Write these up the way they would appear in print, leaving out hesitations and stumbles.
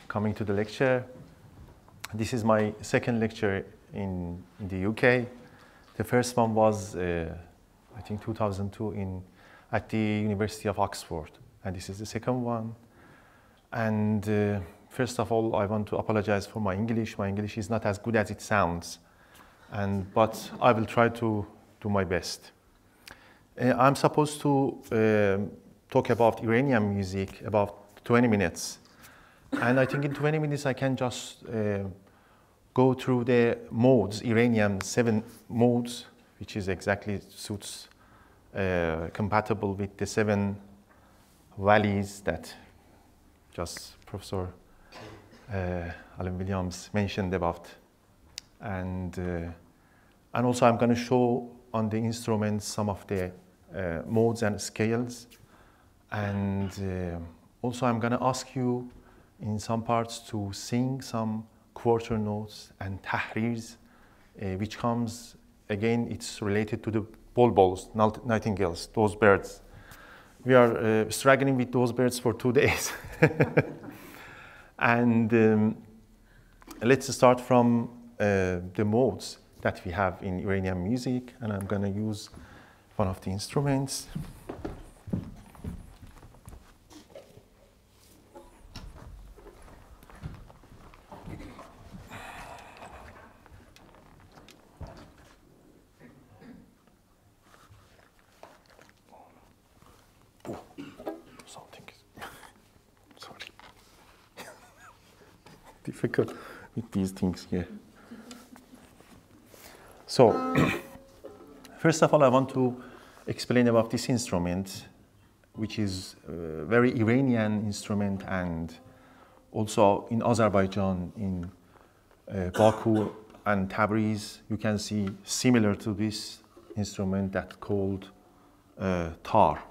coming to the lecture. This is my second lecture in the UK. The first one was, I think, 2002 at the University of Oxford. And this is the second one. And first of all, I want to apologize for my English. My English is not as good as it sounds, but I will try to do my best. I'm supposed to talk about Iranian music about 20 minutes. And I think in 20 minutes I can just go through the modes, Iranian 7 modes, which is exactly suits, compatible with the 7 valleys that just Professor Alan Williams mentioned about. And also I'm going to show on the instruments some of the modes and scales. And also I'm going to ask you in some parts to sing some quarter notes and tahrirs, which comes, again, it's related to the bulbuls, nightingales, those birds. We are struggling with those birds for 2 days. And let's start from the modes that we have in Iranian music, and I'm going to use one of the instruments. Difficult with these things here. So, first of all, I want to explain about this instrument, which is a very Iranian instrument, and also in Azerbaijan, in Baku and Tabriz, you can see similar to this instrument that's called tar.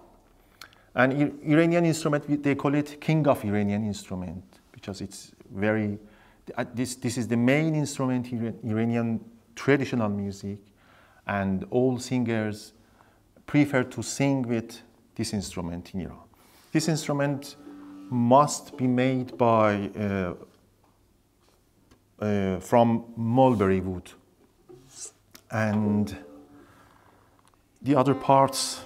An Iranian instrument, they call it King of Iranian instrument, because it's very, this is the main instrument in Iranian traditional music, and all singers prefer to sing with this instrument in Iran. This instrument must be made by, from mulberry wood. And the other parts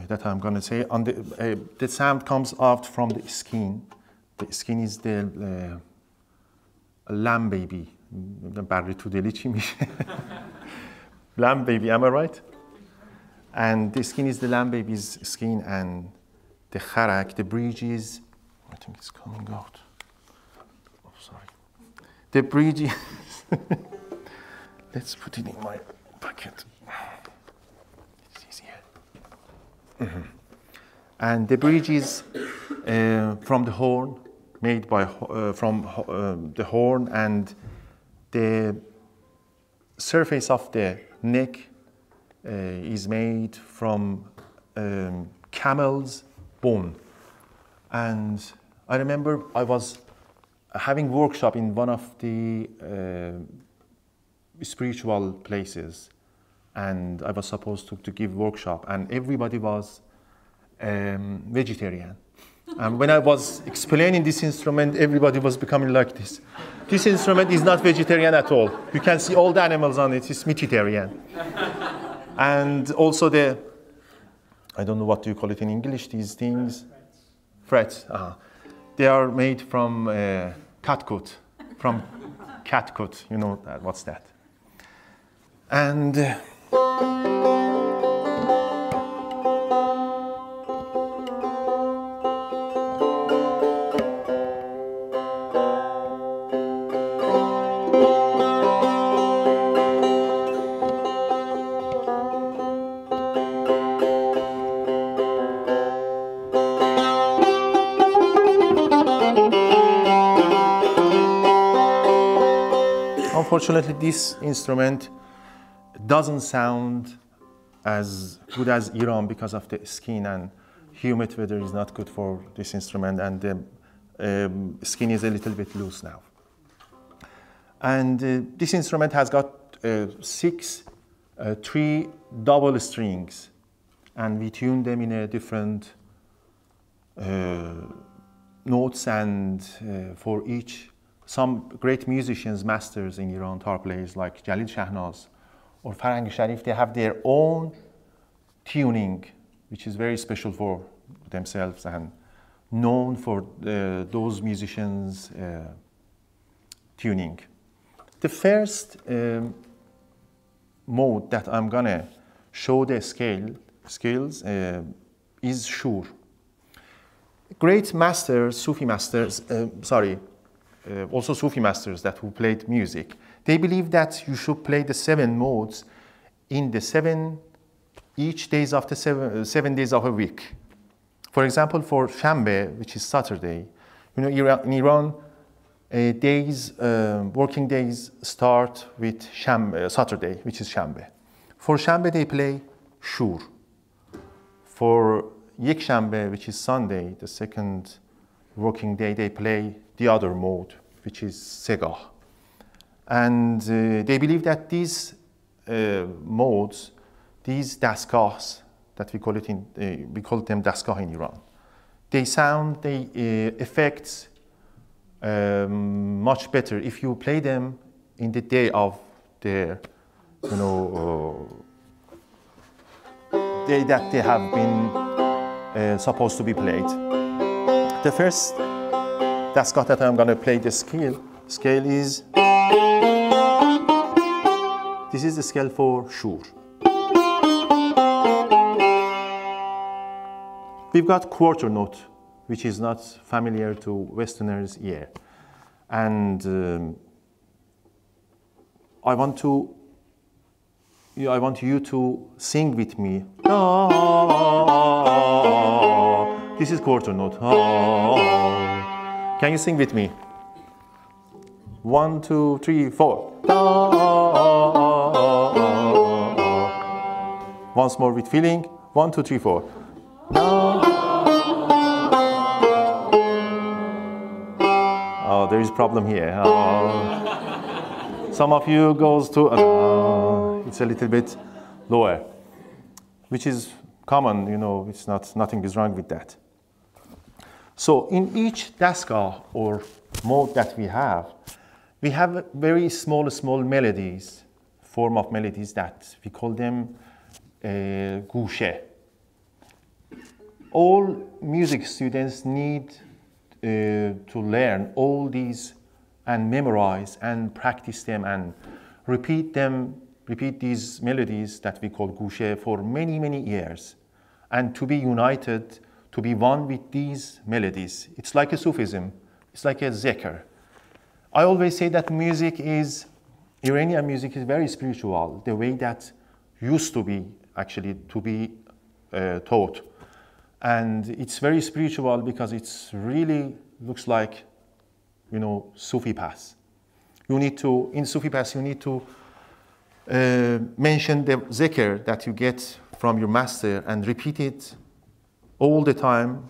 that I'm going to say, on the sound comes out from the skin. The skin is the lamb baby. Lamb baby, am I right? And the skin is the lamb baby's skin, and the kharak, the bridges, I think it's coming out. Oh, sorry. The bridges, let's put it in my pocket. It's easier. Mm-hmm. And the bridges from the horn, made by from the horn, and the surface of the neck is made from camel's bone. And I remember I was having workshop in one of the spiritual places, and I was supposed to give workshop, and everybody was vegetarian. And when I was explaining this instrument, everybody was becoming like this. This instrument is not vegetarian at all. You can see all the animals on it. It's meatitarian. And also the, I don't know what do you call it in English, these things? Frets. They are made from catgut, from catgut. You know that, what's that? And unfortunately, this instrument doesn't sound as good as Iran because of the skin, and humid weather is not good for this instrument, and the skin is a little bit loose now. And this instrument has got 3 double strings, and we tune them in a different notes, and for each, some great musicians, masters in Iran, tar players like Jalil Shahnaz or Farhang Sharif, they have their own tuning, which is very special for themselves and known for those musicians' tuning. The first mode that I'm gonna show the scales is Shur. Great masters, Sufi masters, also Sufi masters that who played music, they believe that you should play the 7 modes in the each days of the 7 days of a week. For example, for Shanbe, which is Saturday, you know, in Iran, working days start with Saturday, which is Shanbe. For Shanbe, they play Shur. For Yek Shanbe, which is Sunday, the second working day, they play the other mode, which is Segah. And they believe that these modes, these dasgahs, that we call them dasgah in Iran, they effects much better if you play them in the day of their, day that they have been supposed to be played. The first dasgah that I'm going to play the scale is, this is the scale for Shur. We've got quarter note, which is not familiar to Westerners' ear. And I want you to sing with me. This is quarter note. Can you sing with me? 1, 2, 3, 4. Once more with feeling. 1, 2, 3, 4. Oh, there is a problem here. Some of you goes to, it's a little bit lower, which is common, it's nothing is wrong with that. So in each dasgah or mode that we have very small melodies, form of melodies that we call them gushe. All music students need to learn all these and memorize and practice them and repeat these melodies that we call gushe for many, many years, and to be united, to be one with these melodies. It's like a Sufism, it's like a zikr. I always say that Iranian music is very spiritual, the way that used to be actually to be taught. And it's very spiritual because it's really looks like, Sufi path. In Sufi path, you need to mention the zikr that you get from your master and repeat it all the time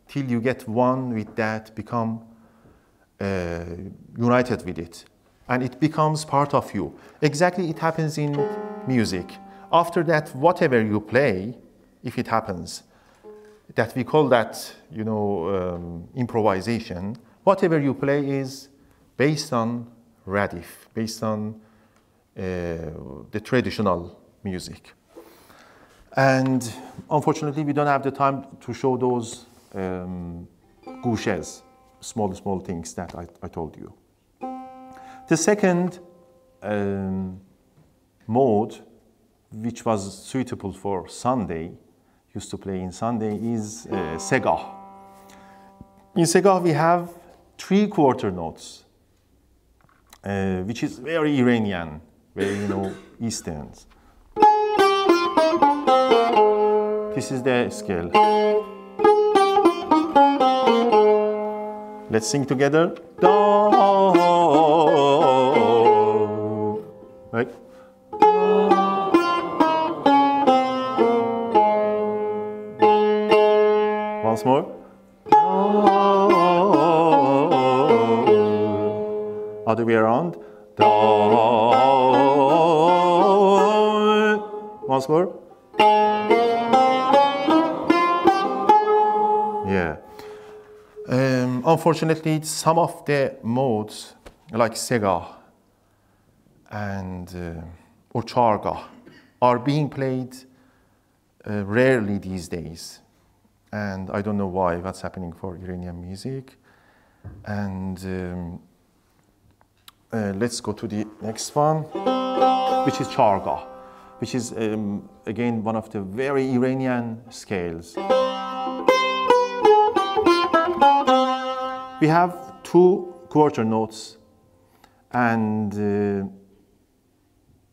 till you get one with that, become united with it. And it becomes part of you. Exactly, it happens in music. After that, whatever you play, if it happens, that we call that, improvisation. Whatever you play is based on radif, based on the traditional music. And unfortunately, we don't have the time to show those gushes, small things that I told you. The second mode, which was suitable for Sunday, used to play in Sunday, is Segah. In Segah, we have 3 quarter notes, which is very Iranian, very, Eastern. This is the scale. Let's sing together. Right? Once more. Other way around. Once more. Yeah. Unfortunately, some of the modes, like Sega and or Charga, are being played rarely these days. And I don't know why, what's happening for Iranian music. And let's go to the next one, which is Charga, which is, again, one of the very Iranian scales. We have 2 quarter notes, and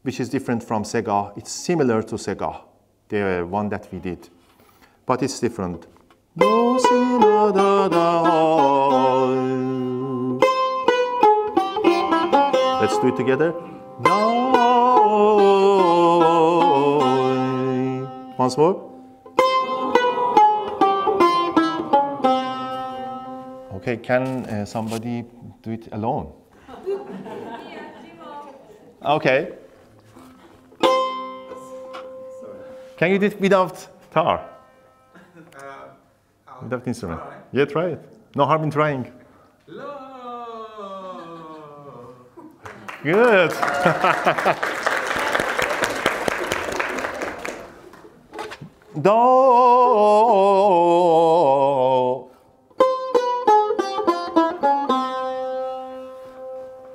which is different from Sega. It's similar to Sega, the one that we did, but it's different. Do, si, la, da, da. Let's do it together. Once more. Okay, can somebody do it alone? Okay. Can you do it without tar? Without instrument? Yeah, try it. No harm in trying. Good. Do.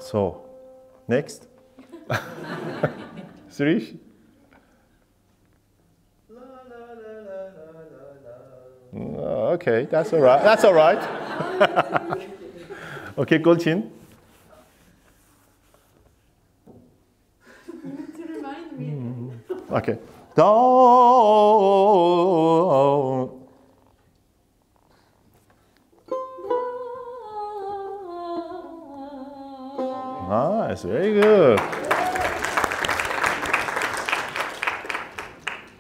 So, next. Sirish? Okay, that's all right. That's all right. Okay, Golchin. To remind me. Okay. Do. Nice, very good.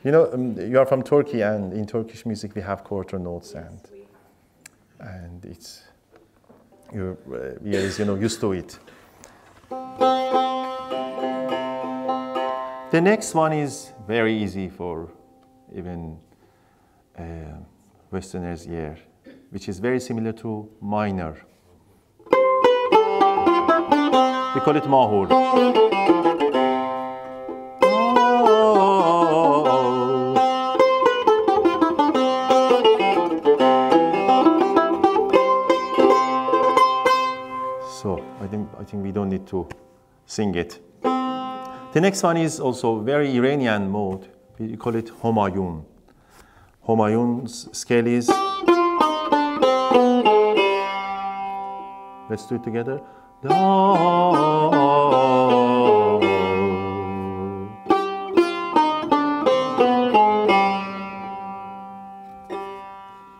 You know, you are from Turkey, and in Turkish music we have quarter notes, and it's your ears, you know, used to it. The next one is very easy for even Westerners' ear, which is very similar to minor. We call it mahur. So I think we don't need to sing it. The next one is also very Iranian mode. We call it Homayun. Homayun's scale is. Let's do it together.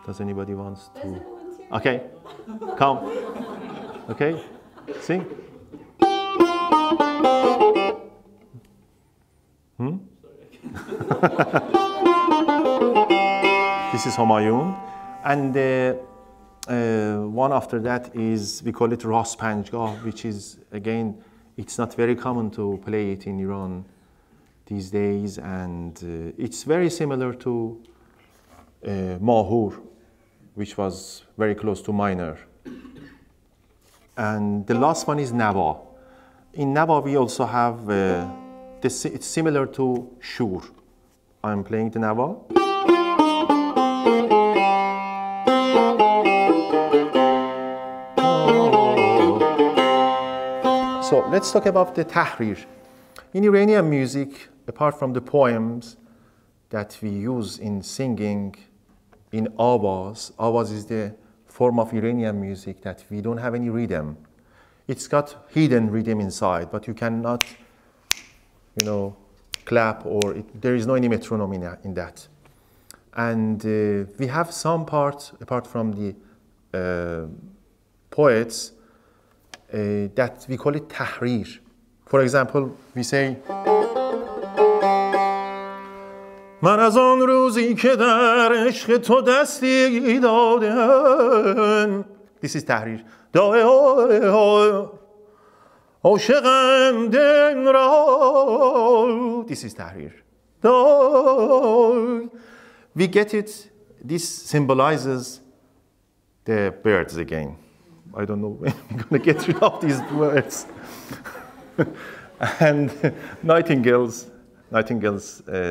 Does anybody wants to? Okay, come. Okay, sing. This is Homayun, and one after that is, we call it Ras Panjgah, which is, again, it's not very common to play it in Iran these days, and it's very similar to Mahur, which was very close to minor. And the last one is Nawa. In Nawa we also have, it's similar to Shur. I'm playing the Nawa. So let's talk about the tahrir. In Iranian music, apart from the poems that we use in singing in awaz, awaz is the form of Iranian music that we don't have any rhythm. It's got hidden rhythm inside, but you cannot, you know, clap, or there is no any metronome in that. And we have some parts, apart from the poets, that we call it tahrir. For example, we say, من از آن روزی که در عشق تو دستی دادم. This is tahrir. عاشقم دل را. This is tahrir. We get it. This symbolizes the birds again. I don't know when I'm going to get rid of these words. And nightingales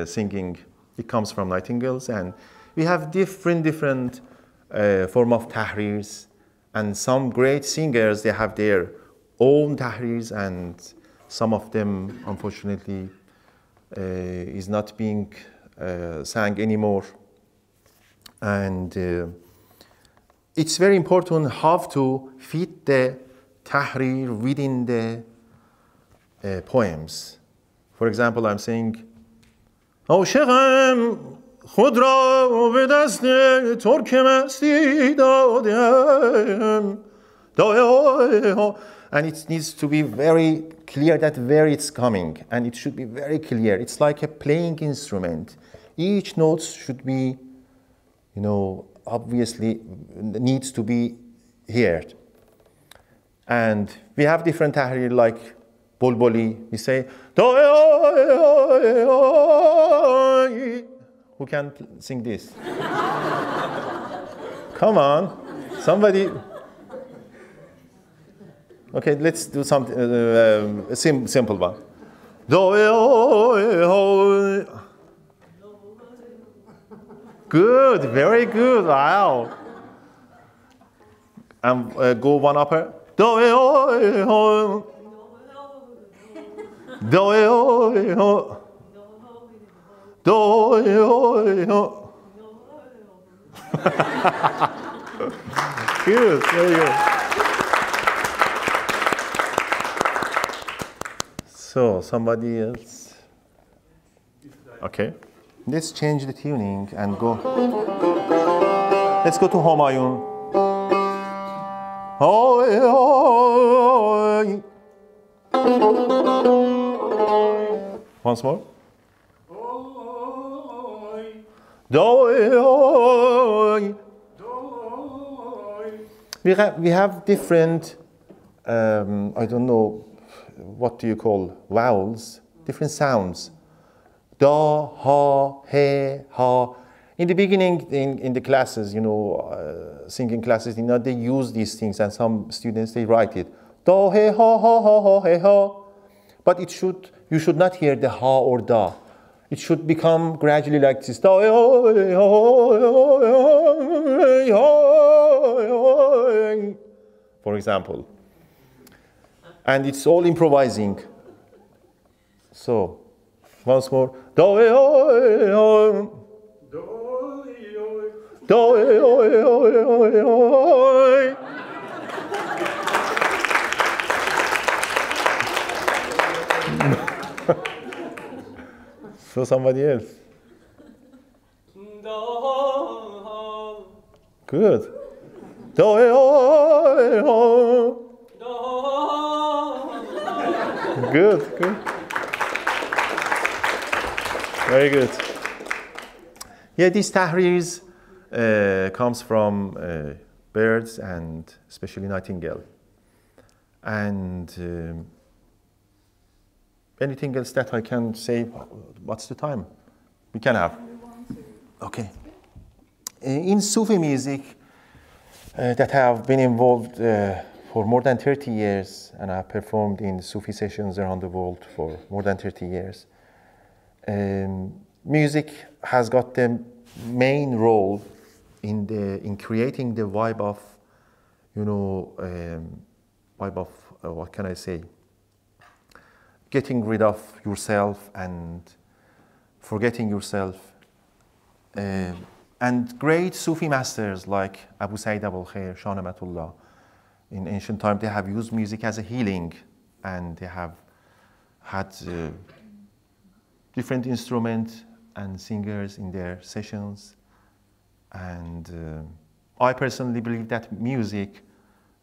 singing, it comes from nightingales, and we have different form of tahrirs, and some great singers, they have their own tahrirs, and some of them, unfortunately, is not being sang anymore. And it's very important how to fit the tahrir within the poems. For example, I'm saying, عاشقم خود را به دست ترک مستی دادم. And it needs to be very clear that where it's coming, and it should be very clear. It's like a playing instrument. Each note should be, obviously needs to be heard. And we have different tahrir like Bulbuli. We say, who can sing this? Come on, somebody. Okay, let's do something, a simple one. Good, very good, wow. And go one upper. Good, very good. So, somebody else? Okay. Let's change the tuning and go. Let's go to Homayun. Once more. We have different, I don't know, what do you call vowels, different sounds. Da, ha, he, ha. In the beginning, in the classes, singing classes, they use these things, and some students, they write it. Da, he, ha, ha, ha, ha, he, ha. But you should not hear the ha or da. It should become gradually like this. Da, for example. And it's all improvising. So, once more. So somebody else. Good. Good, good. Very good. Yeah, these tahrirs comes from birds and especially nightingale. And anything else that I can say? What's the time? We can have. Okay. In Sufi music that have been involved for more than 30 years, and I have performed in Sufi sessions around the world for more than 30 years. Music has got the main role in creating the vibe of, what can I say? Getting rid of yourself and forgetting yourself. And great Sufi masters like Abu Sa'id Abul Khair, Shah Namatullah, in ancient time, they have used music as a healing, and they have had different instruments and singers in their sessions. And I personally believe that music,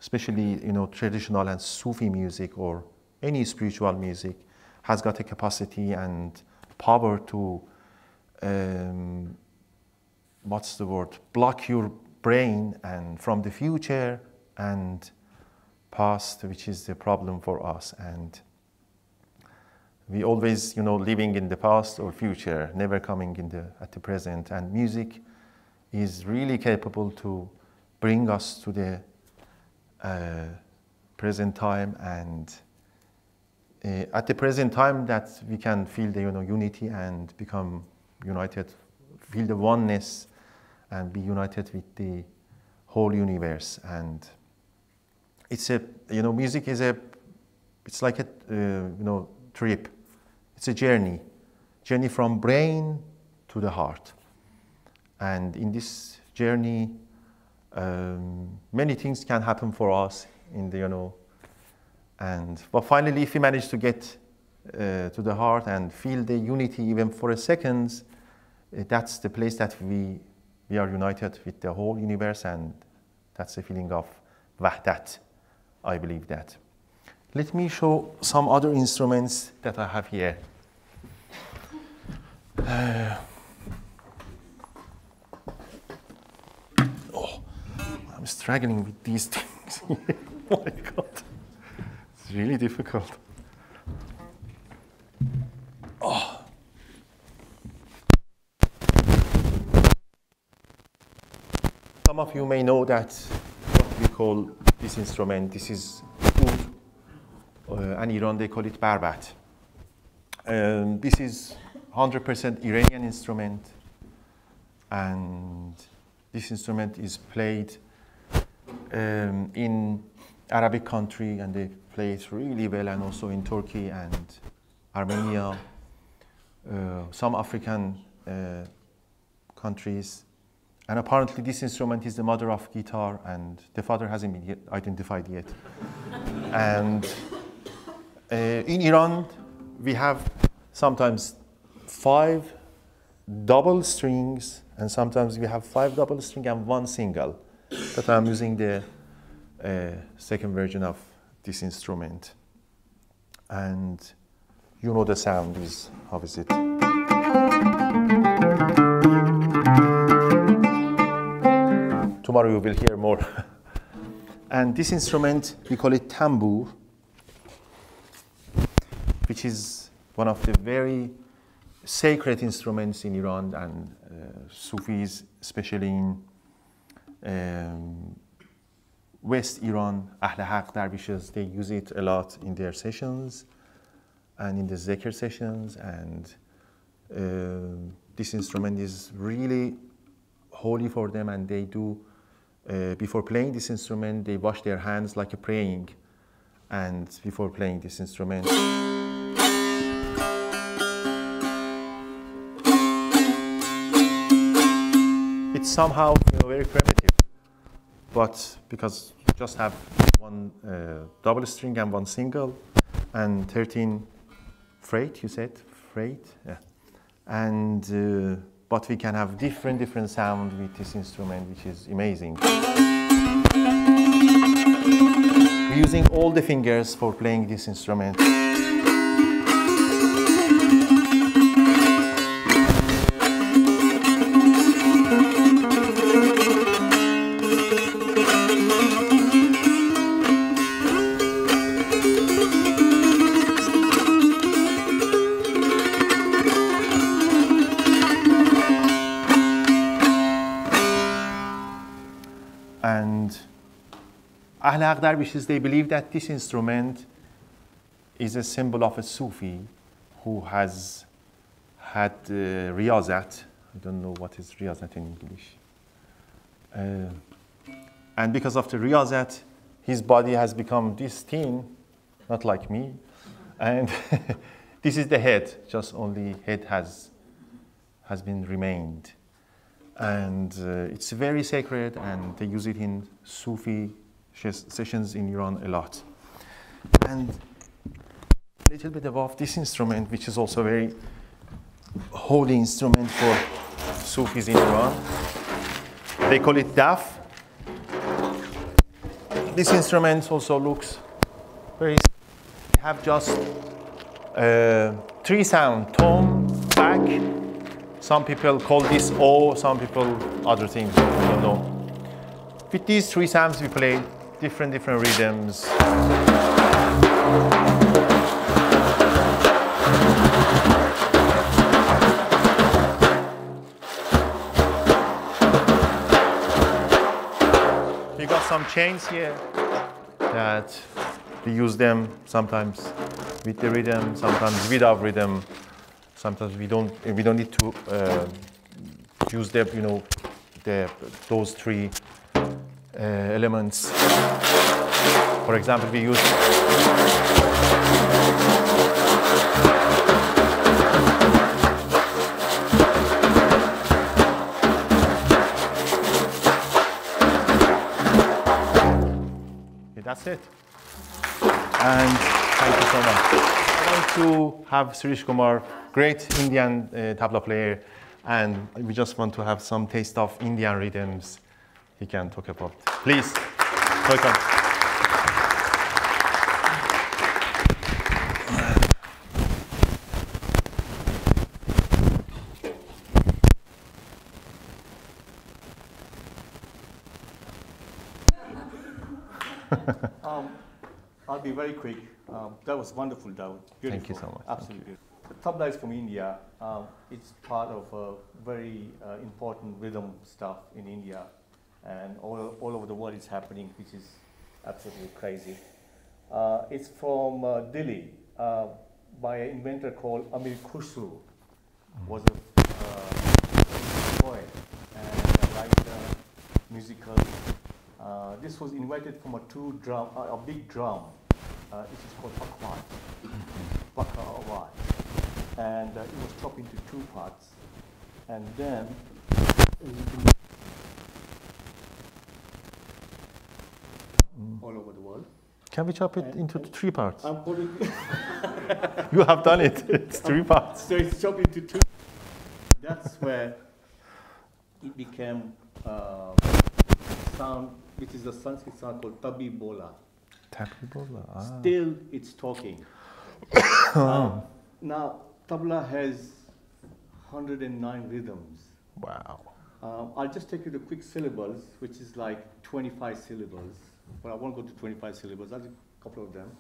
especially traditional and Sufi music or any spiritual music, has got a capacity and power to block your brain and from the future and past, which is the problem for us. And we always, living in the past or future, never coming at the present. And music is really capable to bring us to the present time, and at the present time that we can feel the unity and become united, feel the oneness and be united with the whole universe. And it's a, music is it's like a, trip. It's a journey from brain to the heart. And in this journey, many things can happen for us in the, but finally, if we manage to get to the heart and feel the unity even for a second, that's the place that we are united with the whole universe, and that's a feeling of wahdat. I believe that. Let me show some other instruments that I have here. I'm struggling with these things. Oh my God, it's really difficult. Oh. Some of you may know that what we call this instrument, this is oud, and Iran they call it barbat. This is 100% Iranian instrument, and this instrument is played in Arabic country, and they play it really well, and also in Turkey and Armenia, some African countries. And apparently this instrument is the mother of guitar, and the father hasn't been identified yet. And in Iran, we have sometimes 5 double strings, and sometimes we have 5 double string and 1 single. But I'm using the second version of this instrument. And you know the sound is, how is it? Tomorrow you will hear more. And this instrument, we call it tambour, which is one of the very sacred instruments in Iran, and Sufis, especially in West Iran, Ahl Haq dervishes, they use it a lot in their sessions and in the zikr sessions. And this instrument is really holy for them, and they do, before playing this instrument, they wash their hands like a praying, and before playing this instrument. It's somehow very primitive, but because you just have 1 double string and 1 single, and 13 freight, you said? Freight? Yeah. And, but we can have different sound with this instrument, which is amazing. We're using all the fingers for playing this instrument. And Ahl Haq dervishes, they believe that this instrument is a symbol of a Sufi who has had riyazat. I don't know what is riyazat in English. And because of the riyazat, his body has become this thin, not like me. And this is the head, just only head has been remained. And it's very sacred, and they use it in Sufi sessions in Iran a lot. And a little bit above this instrument, which is also a very holy instrument for Sufis in Iran, they call it daf. This instrument also looks very, we have just 3 sounds, tom, back. Some people call this O, some people other things, I don't know. With these 3 sounds we play different rhythms. some chains here that we use them sometimes with the rhythm, sometimes without rhythm. Sometimes we don't need to use the, you know, those three elements. For example, we use that's it. And thank you so much. I want to have Sirishkumar, great Indian tabla player, and we just want to have some taste of Indian rhythms he can talk about. Please, welcome. I'll be very quick. That was wonderful, Davod. Beautiful. Thank you so much. Absolutely. The tabla is from India. It's part of a very important rhythm stuff in India, and all over the world it's happening, which is absolutely crazy. It's from Delhi by an inventor called Amir Khusru. Was a poet and a writer, musical. This was invented from a big drum. This is called Bakawat. And it was chopped into two parts. And then all over the world. Can we chop it into three parts? I'm putting You have done it. It's three parts. So it's chopped into two. That's where it became sound, which is a Sanskrit sound called tabi bola. Tabi bola. Ah. Still, it's talking. Now, tabla has 109 rhythms. Wow. I'll just take you to quick syllables, which is like 25 syllables. But I won't go to 25 syllables. I'll do a couple of them.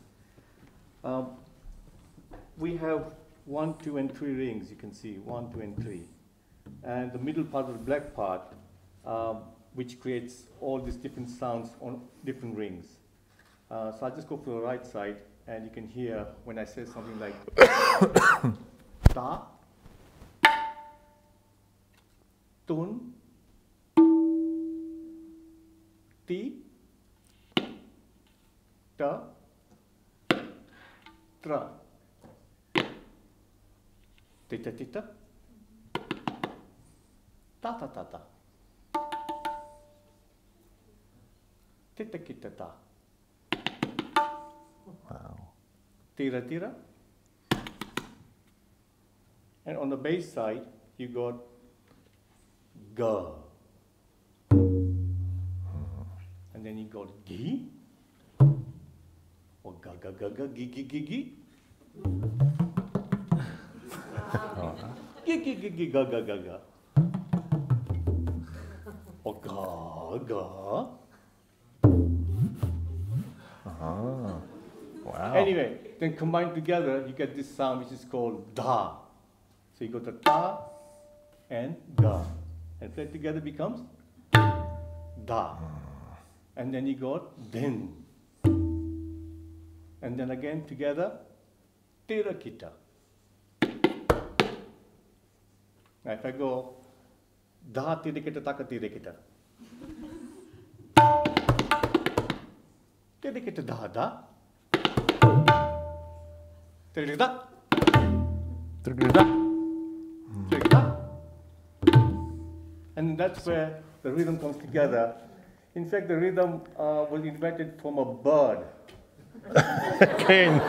We have 1, 2, and 3 rings. You can see 1, 2, and 3. And the middle part of the black part, which creates all these different sounds on different rings. So I'll just go for the right side, and you can hear when I say something like ta, tun, ti, ta, tra, tita tita, ta ta ta ta, tita kita ta. Wow. Tira tira. And on the bass side, you got ga. And then you got gi. Or ga ga ga ga gi gi gi gi. Gi gi gi gi ga ga ga ga. Or ga ga. Wow. Anyway, then combined together, you get this sound which is called da. So you got the ta and ga. And played together becomes da. And then you got din. And then again together, tira kita. Now if I go da tira kita taka tira kita. Tira kita da da. Tira kita. And that's where the rhythm comes together. In fact, the rhythm was invented from a bird. Again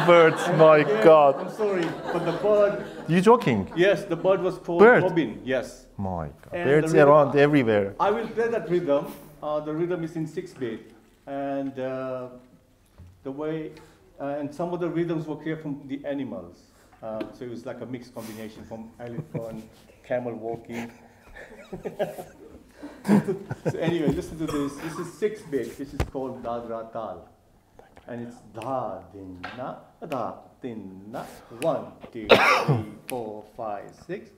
birds, my God. I'm sorry, but the bird... You joking? Yes, the bird was called Bird? robin, yes. My God, And birds the rhythm- around everywhere. I will play that rhythm. The rhythm is in 6-beat. And the way... and some of the rhythms were clear from the animals. So it was like a mixed combination from elephant, camel walking. So anyway, listen to this. This is 6-beat. This is called Dadra Tal. And it's da, din, na, da, din, na. 1, 2, 3, 4, 5, 6.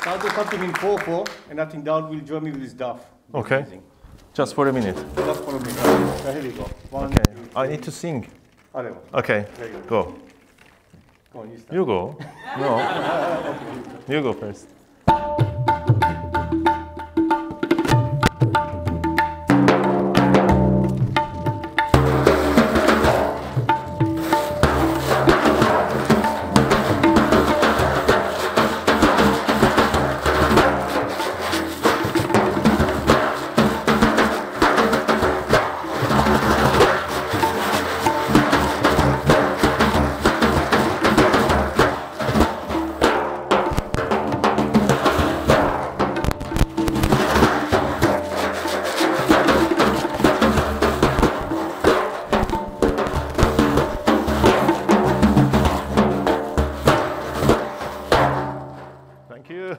I'll do something in 4/4, and I think Davod will join me with his duff. Okay. Amazing. Just for a minute. Just for a minute. So here we go. One, Okay. two, I need to sing. whatever. Okay. Very good. Go. Go on, you start. You go. No. You go first. Thank you.